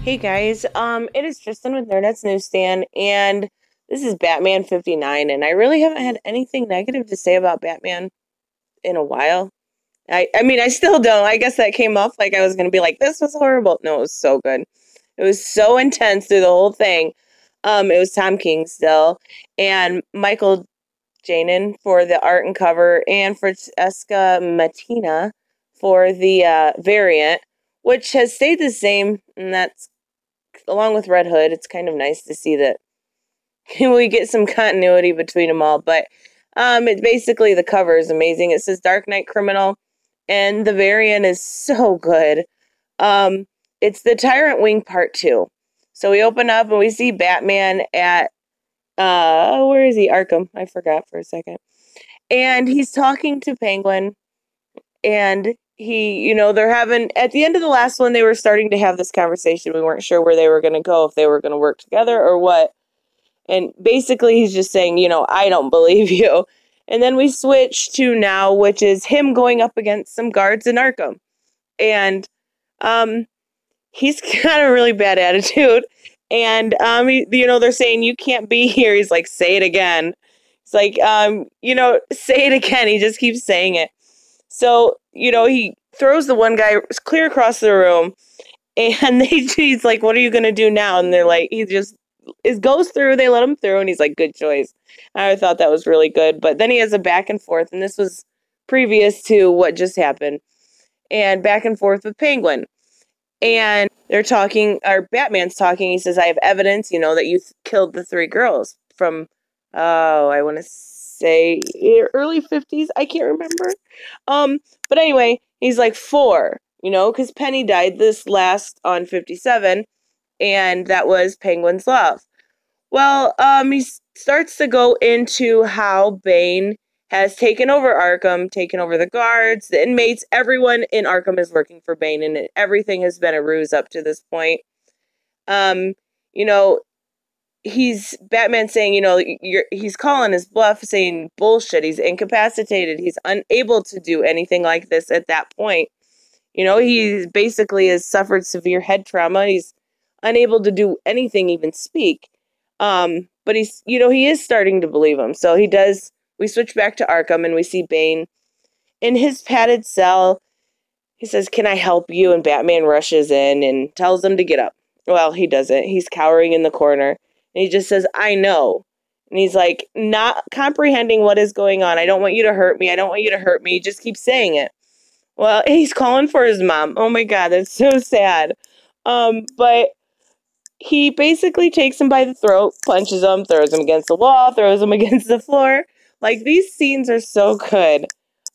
Hey guys, it is Tristan with Nerdet's Newsstand, and this is Batman 59, and I really haven't had anything negative to say about Batman in a while. I mean, I still don't. I guess that came off like I was gonna be like, this was horrible. No, it was so good. It was so intense through the whole thing. It was Tom King still, and Mikel Janin for the art and cover, and Francesca Mattina for the variant, which has stayed the same, and that's along with Red Hood. It's kind of nice to see that we get some continuity between them all. But it's basically the cover is amazing. It says Dark Knight Criminal, and the variant is so good. It's the Tyrant Wing Part 2. So we open up and we see Batman at where is he? Arkham. I forgot for a second. And he's talking to Penguin, and they're having, at the end of the last one, they were starting to have this conversation. We weren't sure where they were going to go, if they were going to work together or what. And basically he's just saying, I don't believe you. And then we switch to now, which is him going up against some guards in Arkham. And he's got a really bad attitude. And they're saying, you can't be here. He's like, say it again. It's like, say it again. He just keeps saying it. So, he throws the one guy clear across the room, and he's like, what are you going to do now? And they're like, goes through, they let him through, and he's like, good choice. I thought that was really good. But then he has a back and forth, and this was previous to what just happened, and back and forth with Penguin. And they're talking, or Batman's talking, he says, I have evidence, that you killed the 3 girls from, I want to say early 50s. I can't remember. But anyway, he's like 4, because Penny died this last on 57, and that was Penguin's love. Well, he starts to go into how Bane has taken over Arkham, taken over the guards, the inmates, everyone in Arkham is working for Bane, and everything has been a ruse up to this point. He's Batman saying, he's calling his bluff, saying bullshit. He's incapacitated. He's unable to do anything like this at that point. He basically has suffered severe head trauma. He's unable to do anything, even speak. But he's, he is starting to believe him. So he does. We switch back to Arkham and we see Bane in his padded cell. He says, can I help you? And Batman rushes in and tells him to get up. Well, he doesn't. He's cowering in the corner. And he just says, I know. And he's like, not comprehending what is going on. I don't want you to hurt me. I don't want you to hurt me. He just keeps saying it. Well, he's calling for his mom. Oh my God, that's so sad. But he basically takes him by the throat, punches him, throws him against the wall, throws him against the floor. Like, these scenes are so good.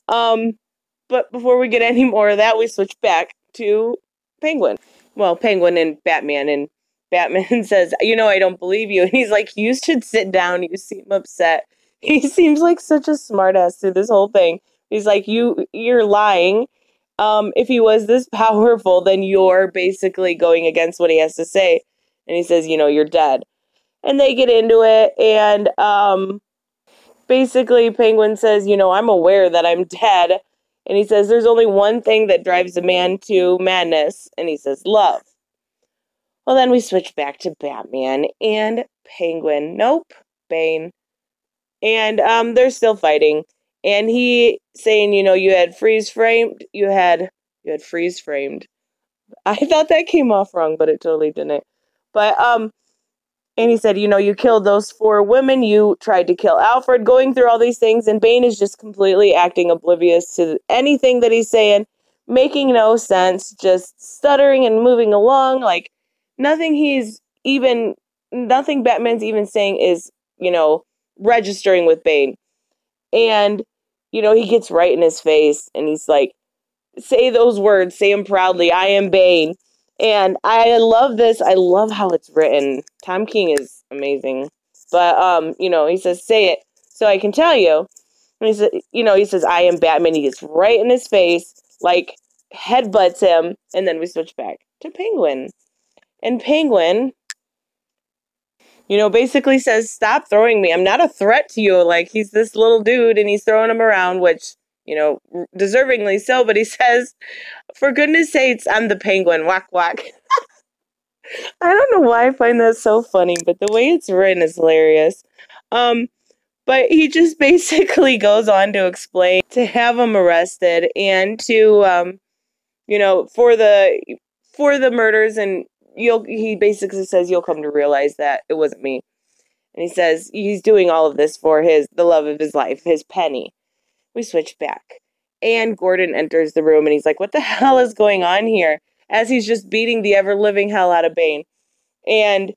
But before we get any more of that, we switch back to Penguin. Well, Penguin and Batman Batman says, I don't believe you. And he's like, you should sit down. You seem upset. He seems like such a smartass through this whole thing. He's like, you're lying. If he was this powerful, then you're basically going against what he has to say. And he says, you're dead. And they get into it. And basically Penguin says, I'm aware that I'm dead. And he says, there's only one thing that drives a man to madness. And he says, love. Well, then we switch back to Batman and Penguin. Nope, Bane. And they're still fighting. And he saying, you had freeze framed. You had freeze framed. I thought that came off wrong, but it totally didn't. But and he said, you killed those 4 women. You tried to kill Alfred, going through all these things. And Bane is just completely acting oblivious to anything that he's saying, making no sense, just stuttering and moving along. Like, nothing Batman's even saying is, registering with Bane. And, he gets right in his face and he's like, say those words, say them proudly. I am Bane. And I love this. I love how it's written. Tom King is amazing. But, he says, say it so I can tell you. And he says, I am Batman. He gets right in his face, like headbutts him. And then we switch back to Penguin. And Penguin, basically says, stop throwing me. I'm not a threat to you. Like, he's this little dude and he's throwing him around, which, deservingly so. But he says, for goodness sakes, I'm the Penguin. Whack, whack. I don't know why I find that so funny, but the way it's written is hilarious. But he just basically goes on to explain to have him arrested and to for the murders, and he basically says you'll come to realize that it wasn't me. And he says he's doing all of this for the love of his life, his Penny. We switch back. And Gordon enters the room and he's like, what the hell is going on here? As he's just beating the ever-living hell out of Bane. And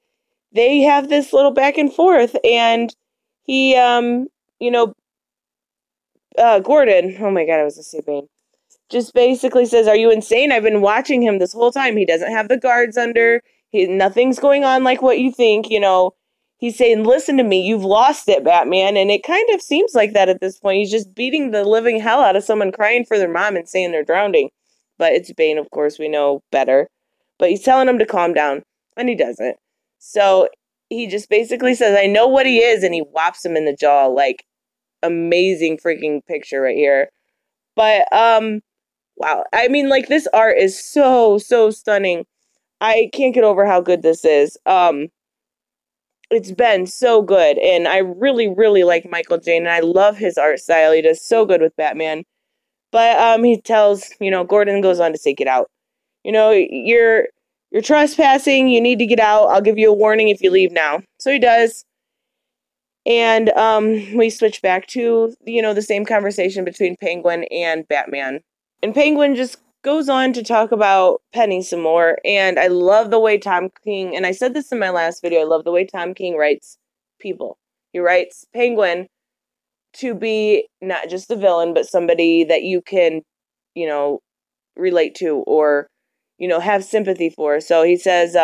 they have this little back and forth, and he, Gordon, oh my god, I was gonna say Bane, just basically says, are you insane? I've been watching him this whole time. He doesn't have the guards under. Nothing's going on like what you think, He's saying, listen to me, you've lost it, Batman. And it kind of seems like that at this point. He's just beating the living hell out of someone crying for their mom and saying they're drowning. But it's Bane, of course, we know better. But he's telling him to calm down, and he doesn't. So he just basically says, I know what he is, and he whops him in the jaw. Like, amazing freaking picture right here. But, wow. I mean, like, this art is so, so stunning. I can't get over how good this is. It's been so good, and I really, really like Mikel Janin, and I love his art style. He does so good with Batman. But he tells, Gordon goes on to say, get out. You're trespassing, you need to get out. I'll give you a warning if you leave now. So he does. And we switch back to, the same conversation between Penguin and Batman. And Penguin just goes on to talk about Penny some more. And I love the way Tom King, and I said this in my last video, I love the way Tom King writes people. He writes Penguin to be not just a villain, but somebody that you can, relate to or, have sympathy for. So he says,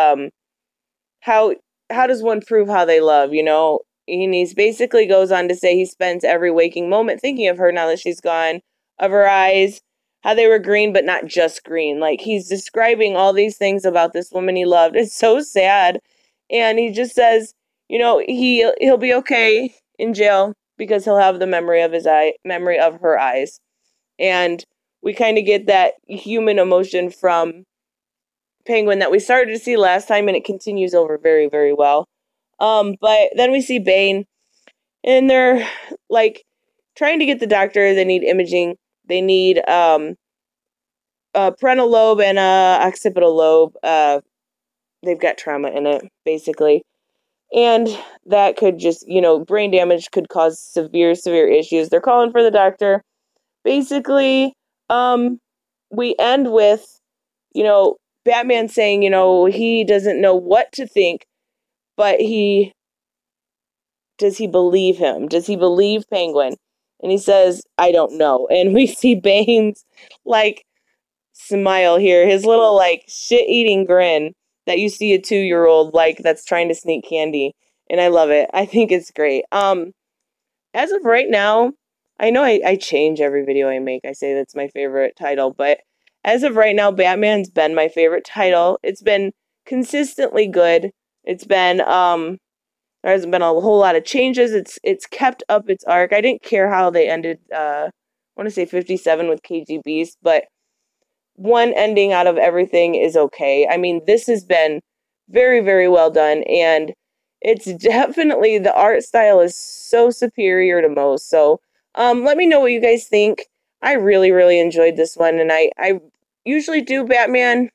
how does one prove how they love, And he basically goes on to say he spends every waking moment thinking of her now that she's gone, of her eyes, how they were green, but not just green. Like, he's describing all these things about this woman he loved. It's so sad. And he just says, he'll be okay in jail because he'll have the memory of her eyes. And we kind of get that human emotion from Penguin that we started to see last time, and it continues over very, very well. But then we see Bane, and they're like trying to get the doctor. They need imaging. They need a parental lobe and a occipital lobe. They've got trauma in it, basically. And that could just, brain damage could cause severe, severe issues. They're calling for the doctor. Basically, we end with, Batman saying, he doesn't know what to think, but does he believe him? Does he believe Penguin? And he says, I don't know. And we see Bane's, smile here. His little, shit-eating grin that you see a 2-year-old, that's trying to sneak candy. And I love it. I think it's great. As of right now, I know I change every video I make. I say that's my favorite title. But as of right now, Batman's been my favorite title. It's been consistently good. It's been, there hasn't been a whole lot of changes. It's kept up its arc. I didn't care how they ended, I want to say 57 with KG Beast, but one ending out of everything is okay. I mean, this has been very, very well done, and it's definitely, the art style is so superior to most. So, let me know what you guys think. I really, really enjoyed this one, and I usually do Batman,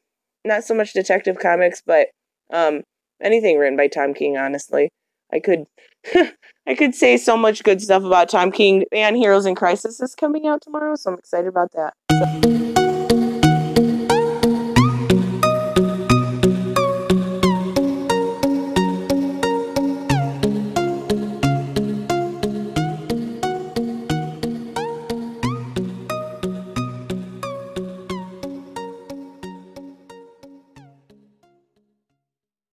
not so much Detective Comics, but anything written by Tom King, honestly. I could I could say so much good stuff about Tom King, and Heroes in Crisis is coming out tomorrow, so I'm excited about that. So